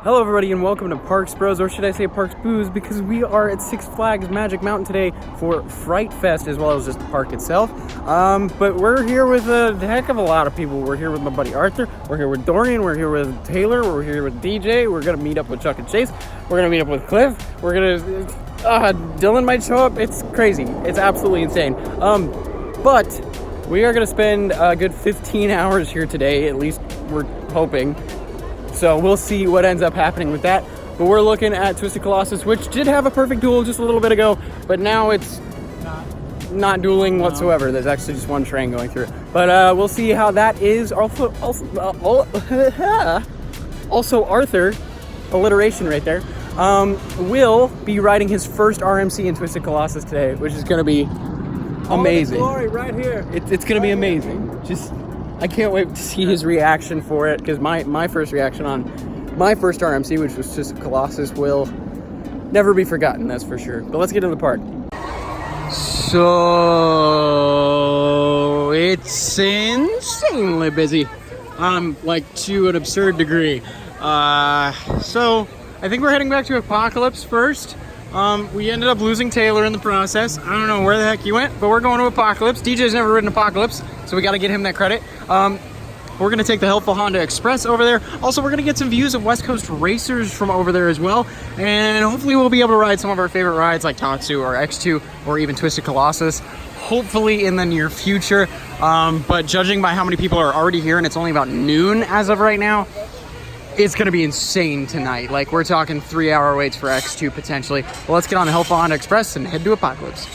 Hello everybody and welcome to Parks Bros, or should I say Parks Booze, because we are at Six Flags Magic Mountain today for Fright Fest, as well as just the park itself. But we're here with a heck of a lot of people. We're here with my buddy Arthur, we're here with Dorian, we're here with Taylor, we're here with DJ, we're gonna meet up with Chuck and Chase, we're gonna meet up with Cliff, we're gonna, Dylan might show up. It's crazy, it's absolutely insane. But we are gonna spend a good 15 hours here today, at least we're hoping. So we'll see what ends up happening with that. But we're looking at Twisted Colossus, which did have a perfect duel just a little bit ago, but now it's not dueling whatsoever. There's actually just one train going through it. But we'll see how that is. Also Arthur, alliteration right there, will be riding his first RMC in Twisted Colossus today, which is going to be amazing. Glory right here. It's going to be amazing. I can't wait to see his reaction for it, because my first reaction on my first RMC, which was just Colossus, will never be forgotten, that's for sure. But let's get into the park. So it's insanely busy, like to an absurd degree. So I think we're heading back to Apocalypse first. We ended up losing Taylor in the process. I don't know where the heck he went, but we're going to Apocalypse. DJ's never ridden Apocalypse, so we got to get him that credit. We're going to take the helpful Honda Express over there. Also, we're going to get some views of West Coast racers from over there as well. And hopefully we'll be able to ride some of our favorite rides like Tatsu or X2 or even Twisted Colossus, hopefully in the near future. But judging by how many people are already here, and it's only about noon as of right now, it's going to be insane tonight. Like, we're talking 3-hour waits for X2 potentially. Well, let's get on the Helpful Honda Express and head to Apocalypse.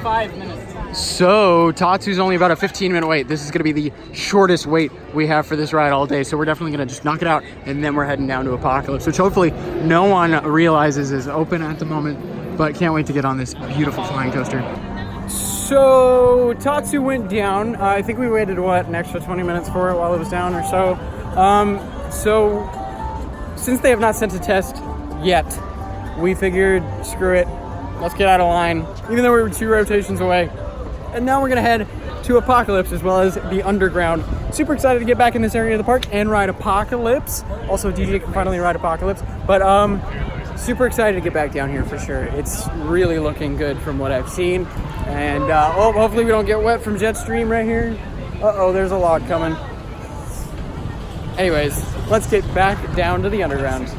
5 minutes. So, Tatsu's only about a 15-minute wait. This is going to be the shortest wait we have for this ride all day. So we're definitely going to just knock it out, and then we're heading down to Apocalypse, which hopefully no one realizes is open at the moment. But can't wait to get on this beautiful flying coaster. So Tatsu went down. I think we waited, an extra 20 minutes for it while it was down or so. So since they have not sent a test yet, we figured, screw it, let's get out of line, even though we were 2 rotations away. And now we're gonna head to Apocalypse, as well as the underground. Super excited to get back in this area of the park and ride Apocalypse. Also, DJ can finally ride Apocalypse. But super excited to get back down here for sure. It's really looking good from what I've seen. And hopefully we don't get wet from Jetstream right here. There's a log coming. Anyways, let's get back down to the underground.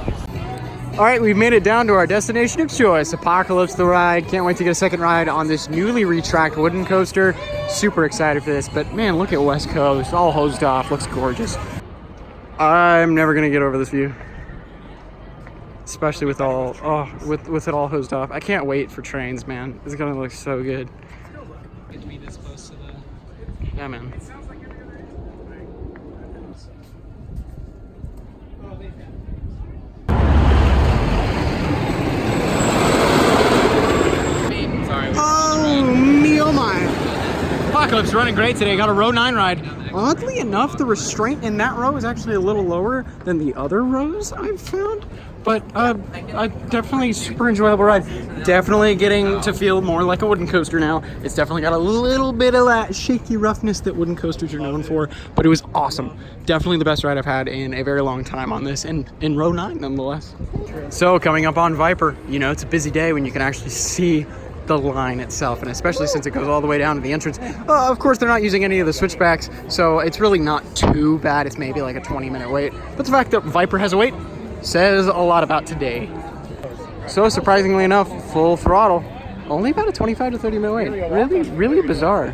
All right, we've made it down to our destination of choice, Apocalypse the ride. Can't wait to get a second ride on this newly retracked wooden coaster. Super excited for this, but man, look at West Coast, all hosed off, looks gorgeous. I'm never gonna get over this view. Especially with it all hosed off. I can't wait for trains, man. It's gonna look so good. Get to be this close to the... Yeah, man. Oh my. Apocalypse running great today. Got a row 9 ride. Oddly enough, the restraint in that row is actually a little lower than the other rows I've found. But definitely super enjoyable ride. Definitely getting to feel more like a wooden coaster now. It's definitely got a little bit of that shaky roughness that wooden coasters are known for, but it was awesome. Definitely the best ride I've had in a very long time on this, and in row 9 nonetheless. So coming up on Viper, it's a busy day when you can actually see the line itself, and especially since it goes all the way down to the entrance. Of course, they're not using any of the switchbacks, so it's really not too bad. It's maybe like a 20-minute wait, but the fact that Viper has a wait says a lot about today. So surprisingly enough, full throttle, only about a 25 to 30 minute wait. Really bizarre.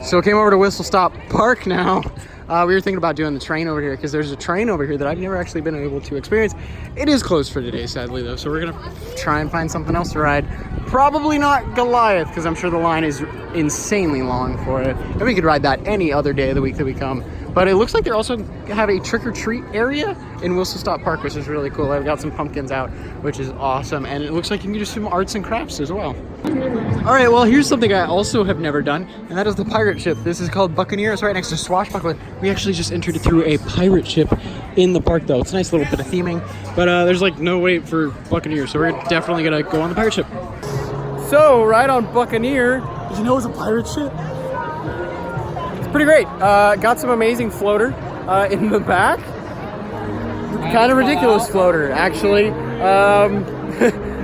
So came over to Whistle Stop Park now. We were thinking about doing the train over here, because there's a train over here that I've never actually been able to experience. It is closed for today, sadly, though, so we're gonna try and find something else to ride. Probably not Goliath, because I'm sure the line is insanely long for it, and we could ride that any other day of the week that we come. But it looks like they also have a trick-or-treat area in Whistle Stop Park, which is really cool. I've got some pumpkins out, which is awesome. And it looks like you can do some arts and crafts as well. All right, well, here's something I also have never done, and that is the pirate ship. This is called Buccaneer. It's right next to Swashbuckler. We actually just entered through a pirate ship in the park though. It's a nice little bit of theming, but there's like no wait for Buccaneer, so we're definitely gonna go on the pirate ship. So, ride on Buccaneer. Did you know it was a pirate ship? It's pretty great. Got some amazing floater in the back. Kind of ridiculous floater, actually.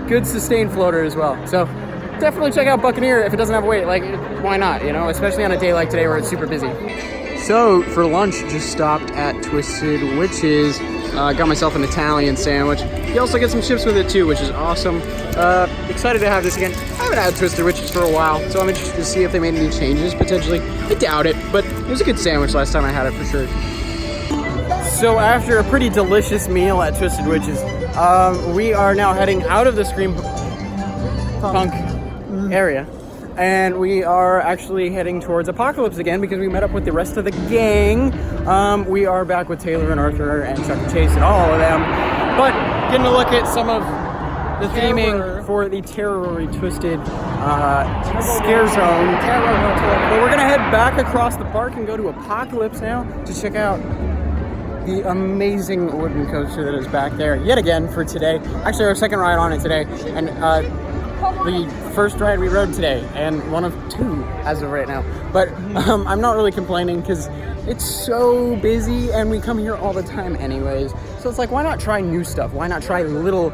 Good sustained floater as well. So, definitely check out Buccaneer if it doesn't have a wait. Like, why not, you know? Especially on a day like today where it's super busy. So, for lunch, just stopped at Twisted Witches. Got myself an Italian sandwich. You also get some chips with it too, which is awesome. Excited to have this again. I haven't had Twisted Witches for a while, so I'm interested to see if they made any changes, potentially. I doubt it, but it was a good sandwich last time I had it for sure. So after a pretty delicious meal at Twisted Witches, we are now heading out of the Scream Punk area. And we are actually heading towards Apocalypse again because we met up with the rest of the gang. We are back with Taylor and Arthur and Chuck and Chase and all of them. But getting to look at some of the theming for the Terror Twisted Scare Zone. But we're going to head back across the park and go to Apocalypse now to check out the amazing wooden coaster that is back there yet again for today. Actually, our second ride on it today. And the first ride we rode today, and one of two as of right now. But I'm not really complaining because it's so busy and we come here all the time anyways. So it's like, why not try new stuff? Why not try little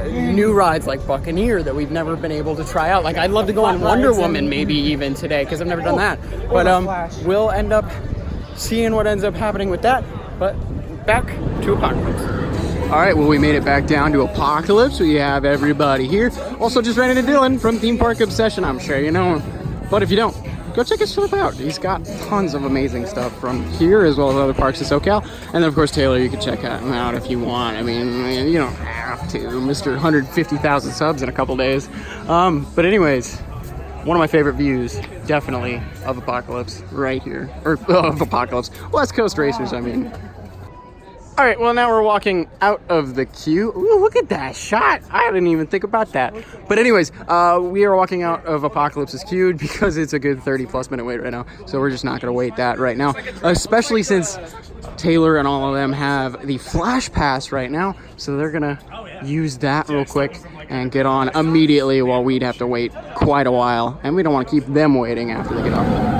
new rides like Buccaneer that we've never been able to try out? Like, I'd love to go on Wonder Woman maybe even today because I've never done that. But we'll end up seeing what ends up happening with that. But back to Apocalypse. All right, well, we made it back down to Apocalypse. We have everybody here. Also, just ran into Dylan from Theme Park Obsession. I'm sure you know him. But if you don't, go check his stuff out. He's got tons of amazing stuff from here as well as other parks in SoCal. And then, of course, Taylor, you can check him out if you want. I mean, you don't have to. Mr. 150,000 subs in a couple days. But anyways, one of my favorite views, definitely, of Apocalypse right here. Or of Apocalypse. West Coast Racers, I mean. All right, well, now we're walking out of the queue. Ooh, look at that shot. I didn't even think about that. But anyways, we are walking out of Apocalypse's queue because it's a good 30-plus minute wait right now. So we're just not going to wait that right now, especially since Taylor and all of them have the Flash Pass right now. So they're going to use that real quick and get on immediately while we'd have to wait quite a while. And we don't want to keep them waiting after they get off.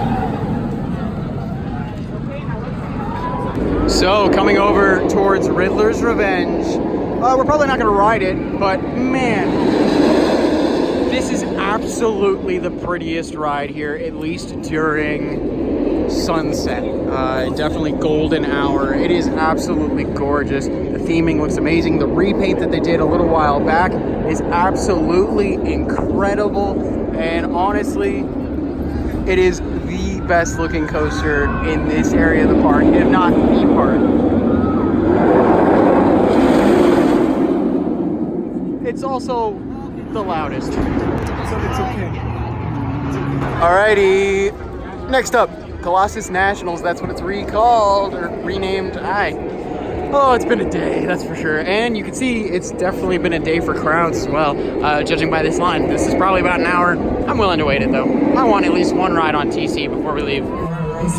So, coming over towards Riddler's Revenge. We're probably not going to ride it, but man, this is absolutely the prettiest ride here, at least during sunset. Definitely golden hour. It is absolutely gorgeous. The theming looks amazing. The repaint that they did a little while back is absolutely incredible. And honestly, it is the best looking coaster in this area of the park, if not the park. It's also the loudest. So it's okay. Alrighty. Next up, Colossus Nationals. That's what it's recalled or renamed. Oh, it's been a day, that's for sure. And you can see it's definitely been a day for crowds as well, judging by this line. This is probably about an hour. I'm willing to wait it, though. I want at least one ride on TC before we leave. Is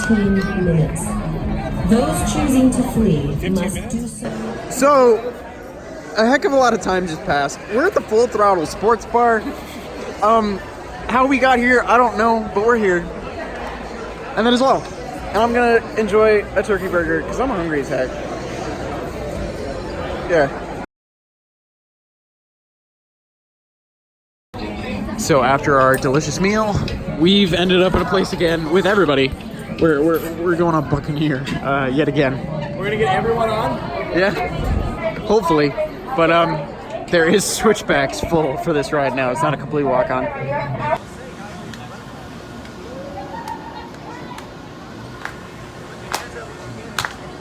15 minutes. Those choosing to flee must do so. So, a heck of a lot of time just passed. We're at the Full Throttle Sports Bar. How we got here, I don't know, but we're here. And then as well. And I'm gonna enjoy a turkey burger because I'm hungry as heck. Yeah. So after our delicious meal, we've ended up at a place again with everybody. We're going on Buccaneer yet again. We're gonna get everyone on? Yeah. Hopefully. But there is switchbacks full for this ride now. It's not a complete walk on.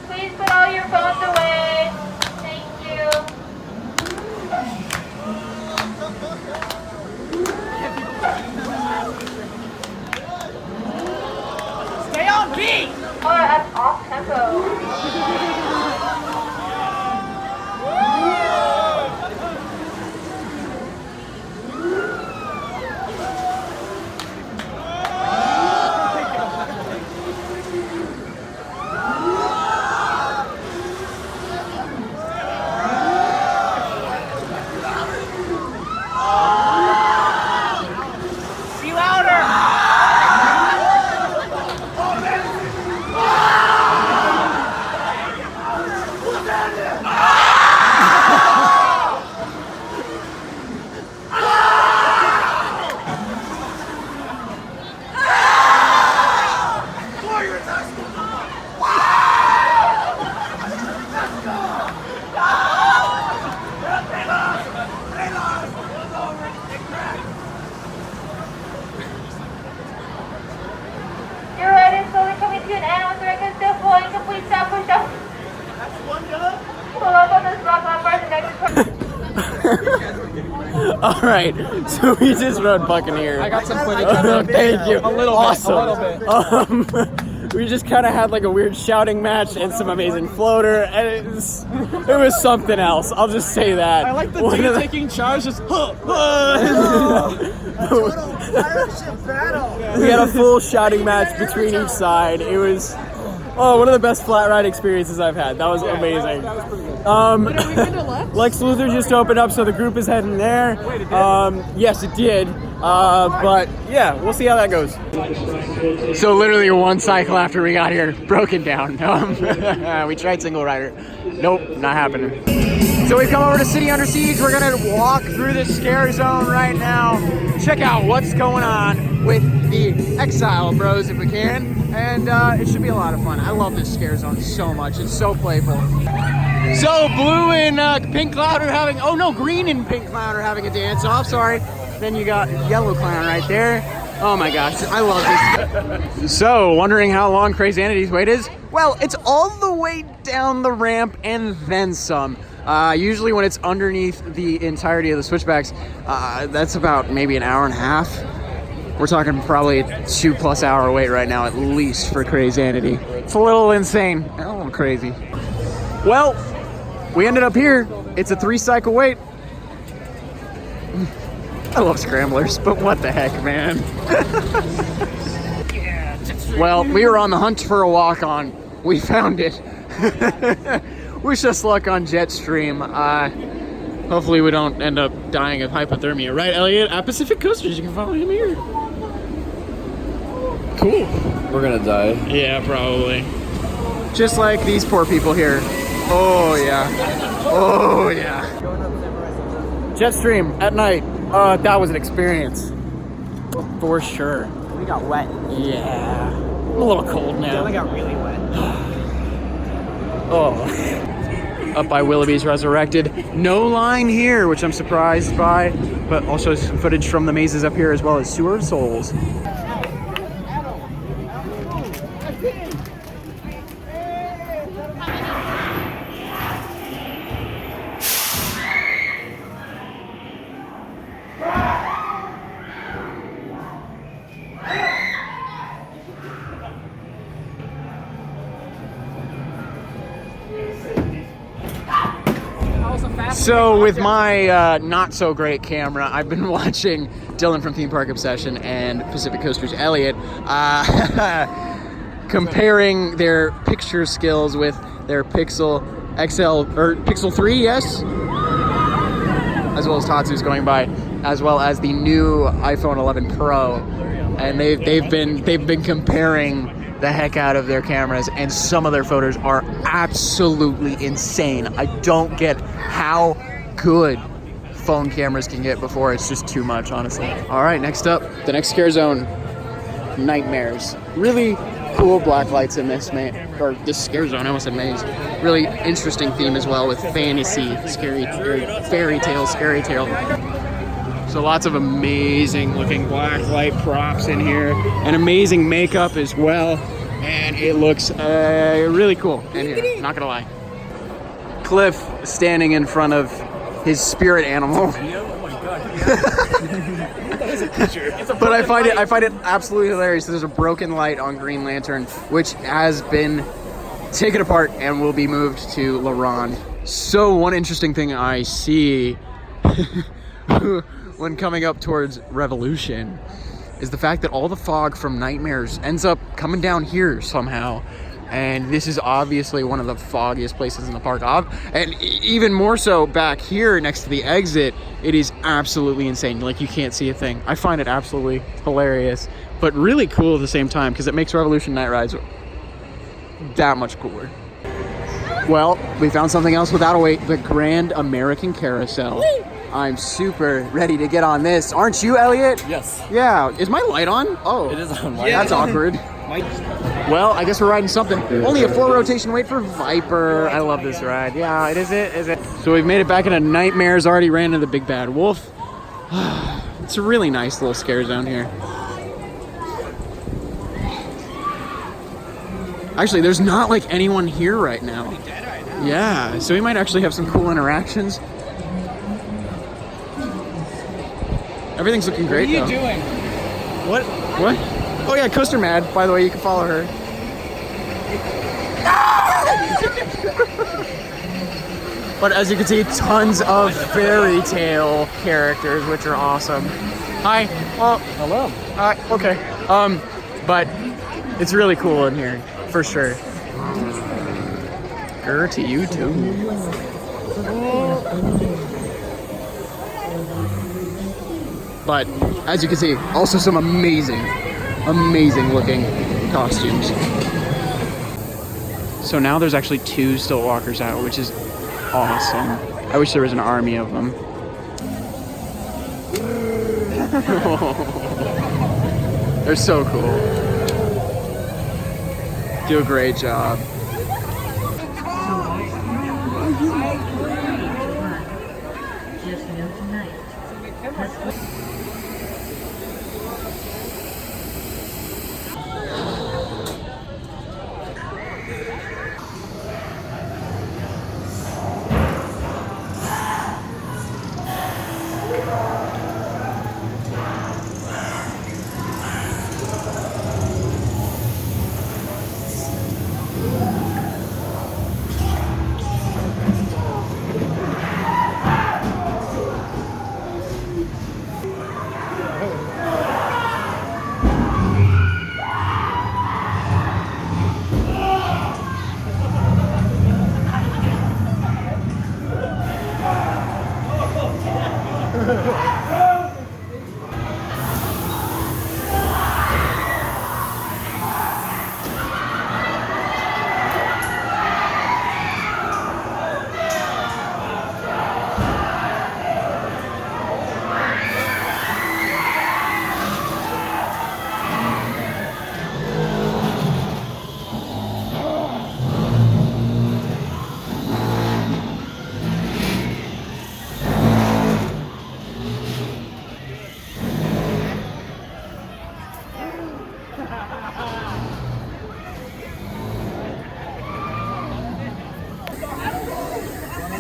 Please put all your phones away. Thank you. Stay on beat! Oh, that's off tempo. All right, so we just rode Buccaneer. I got some footage of it. Thank you. A little Awesome. bit. A little bit. We just kind of had like a weird shouting match and some amazing floater, and it was something else. I'll just say that. I like the One dude of the- taking charge, just We had a full shouting match between each side. It was one of the best flat ride experiences I've had. That was amazing. Lex Luthor just opened up, so the group is heading there. Yes, it did. But yeah, we'll see how that goes. So literally one cycle after we got here, broken down. We tried single rider. Nope, not happening. So we've come over to City Under Siege. We're gonna walk through the scare zone right now. Check out what's going on with the Exile Bros if we can. And it should be a lot of fun. I love this scare zone so much. It's so playful. So blue and pink cloud are having, oh no, green and pink clown are having a dance off, sorry. Then you got yellow clown right there. Oh my gosh, I love this. So, wondering how long Crazanity's wait is? Well, it's all the way down the ramp and then some. Usually when it's underneath the entirety of the switchbacks, that's about maybe an hour and a half. We're talking probably a 2+ hour wait right now, at least for Crazanity. It's a little insane, a little crazy. Well, we ended up here. It's a 3-cycle wait. I love scramblers, but what the heck, man. Well, we were on the hunt for a walk-on. We found it. Wish us luck on Jetstream. Hopefully we don't end up dying of hypothermia. Right, Elliot? At Pacific Coasters, you can follow him here. Cool. We're gonna die. Yeah, probably. Just like these poor people here. Oh, yeah. Oh, yeah. Jetstream at night. That was an experience. For sure. We got wet. Yeah. I'm a little cold now. We got really wet. Oh. Up by Willoughby's Resurrected. No line here, which I'm surprised by, but also some footage from the mazes up here as well as Sewer of Souls. So with my not so great camera, I've been watching Dylan from Theme Park Obsession and Pacific Coasters Elliot comparing their picture skills with their Pixel XL or Pixel 3, yes, as well as Tatsu's going by, as well as the new iPhone 11 Pro, and they've been comparing the heck out of their cameras, and some of their photos are absolutely insane. I don't get how good phone cameras can get before it's just too much, honestly. All right, next up, the next scare zone, Nightmares. Really cool black lights in this, or this scare zone, I almost said maze. Really interesting theme as well with fantasy, scary, fairy tale, scary tale. So lots of amazing looking black light props in here and amazing makeup as well. And it looks really cool in here, not gonna lie. Cliff standing in front of his spirit animal. But I find it absolutely hilarious. There's a broken light on Green Lantern, which has been taken apart and will be moved to LaRonde. So one interesting thing I see when coming up towards Revolution is the fact that all the fog from Nightmares ends up coming down here somehow. And this is obviously one of the foggiest places in the park. And even more so back here next to the exit, it is absolutely insane. Like, you can't see a thing. I find it absolutely hilarious, but really cool at the same time because it makes Revolution night rides that much cooler. Well, we found something else without a wait, the Grand American Carousel. I'm super ready to get on this. Aren't you, Elliot? Yes. Yeah. Is my light on? Oh. It is on. Yeah, that's awkward. Well, I guess we're riding something. Only a 4 rotation wait for Viper. I love this ride. Yeah, is it? So we've made it back into Nightmares, already ran into the Big Bad Wolf. It's a really nice little scare zone here. Actually, there's not like anyone here right now. Yeah, so we might actually have some cool interactions. Everything's looking great, though. What are you doing? What? What? Oh yeah, Coaster Mad, by the way, you can follow her. But as you can see, tons of fairy tale characters, which are awesome. Hi. Well, Hello. okay. But it's really cool in here, for sure. Grr to you too. But as you can see, also some amazing looking costumes. So now there's actually 2 stilt walkers out, which is awesome. I wish there was an army of them. They're so cool. Do a great job.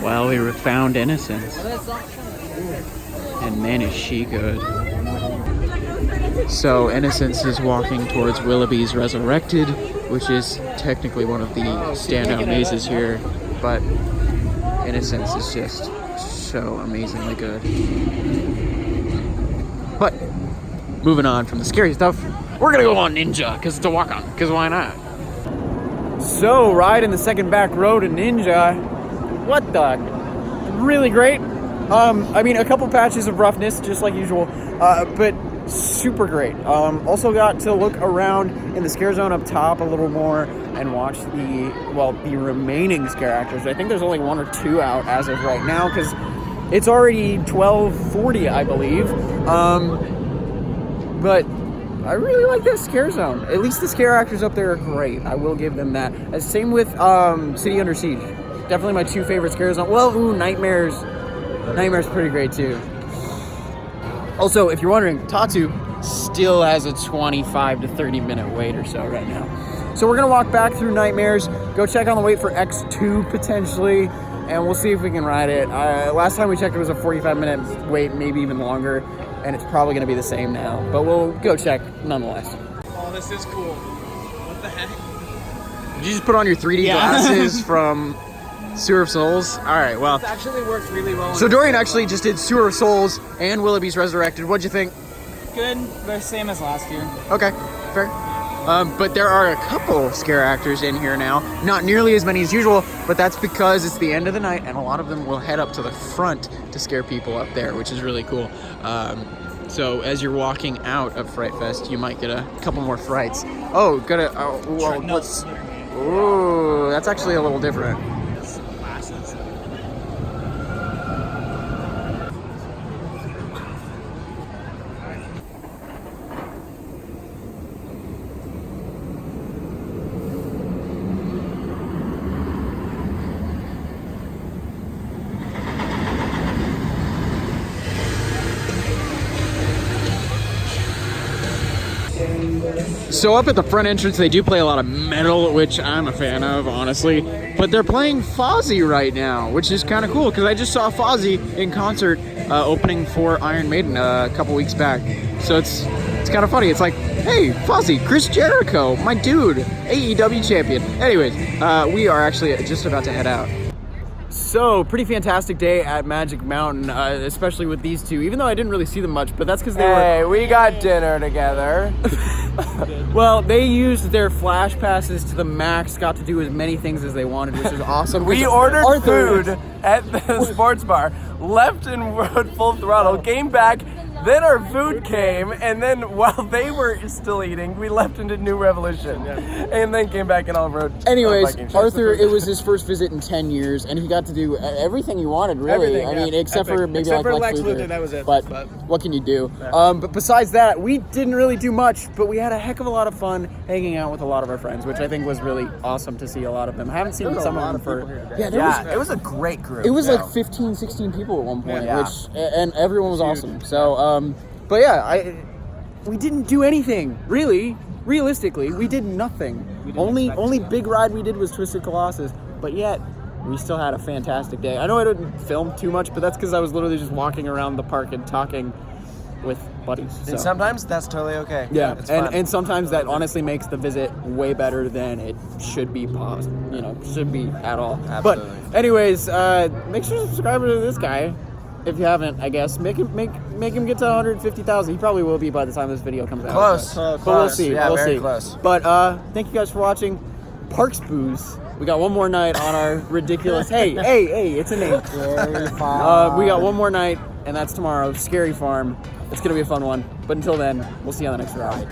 Well, we found Innocence. And man, is she good. So Innocence is walking towards Willoughby's Resurrected, which is technically one of the standout mazes here, but Innocence is just so amazingly good. But moving on from the scary stuff, we're gonna go on Ninja, because it's a walk on, because why not? So, ride in the second back row to Ninja. What the? Really great. I mean, a couple patches of roughness, just like usual, but super great. Also got to look around in the scare zone up top a little more and watch the remaining scare actors. I think there's only 1 or 2 out as of right now, because it's already 12:40, I believe. But I really like this scare zone. At least the scare actors up there are great. I will give them that. Same with City Under Siege. Definitely my 2 favorite scare zones. Well, Nightmare's pretty great too. Also, if you're wondering, Tatsu still has a 25 to 30 minute wait or so right now. So we're gonna walk back through Nightmares, go check on the wait for X2 potentially, and we'll see if we can ride it. Last time we checked, it was a 45-minute wait, maybe even longer, and it's probably gonna be the same now. But we'll go check nonetheless. Oh, this is cool. What the heck? Did you just put on your 3D glasses from Sewer of Souls? Alright, well. It actually works really well. So Dorian actually just did Sewer of Souls and Willoughby's Resurrected. What'd you think? Good. The same as last year. Okay, fair. But there are a couple scare actors in here now. Not nearly as many as usual, but that's because it's the end of the night and a lot of them will head up to the front to scare people up there, which is really cool. So as you're walking out of Fright Fest, you might get a couple more frights. Oh, ooh, that's actually a little different. So up at the front entrance, they do play a lot of metal, which I'm a fan of, honestly. But they're playing Fozzy right now, which is kind of cool because I just saw Fozzy in concert opening for Iron Maiden a couple weeks back. So it's kind of funny. It's like, hey, Fozzy, Chris Jericho, my dude, AEW champion. Anyways, we are actually just about to head out. So, pretty fantastic day at Magic Mountain, especially with these two, even though I didn't really see them much, but that's because they Hey, we got dinner together. Well, they used their flash passes to the max, got to do as many things as they wanted, which is awesome. We ordered food at the sports bar, left and rode full throttle, came back, then our food came, and then while they were still eating, we left into New Revolution, and then came back and all rode. Anyways, Arthur, it was his first visit in 10 years, and he got to do everything he wanted, really. Everything, I mean, except for maybe Except like for Lex Lex Luthor, that was it. But what can you do? But besides that, we didn't really do much, but we had a heck of a lot of fun hanging out with a lot of our friends, which I think was really awesome to see a lot of them. I haven't seen some of them for... Yeah, it was a great group. It was like 15, 16 people at one point, Yeah. and everyone was awesome. So, but yeah, we didn't do anything, really. Realistically, we did nothing. Only big ride we did was Twisted Colossus, but yet we still had a fantastic day. I know I didn't film too much, but that's because I was literally just walking around the park and talking with buddies. So. And sometimes that's totally okay. Yeah, it's fun. and sometimes that honestly makes the visit way better than it should be should be at all. Absolutely. But anyways, make sure to subscribe to this guy if you haven't. I guess make him get to 150,000. He probably will be by the time this video comes out. Close. But we'll see. Yeah, we'll very see. close. But thank you guys for watching Parks Booze. We got one more night on our ridiculous. hey, it's a name. We got one more night, and that's tomorrow. Scary Farm. It's gonna be a fun one. But until then, we'll see you on the next ride.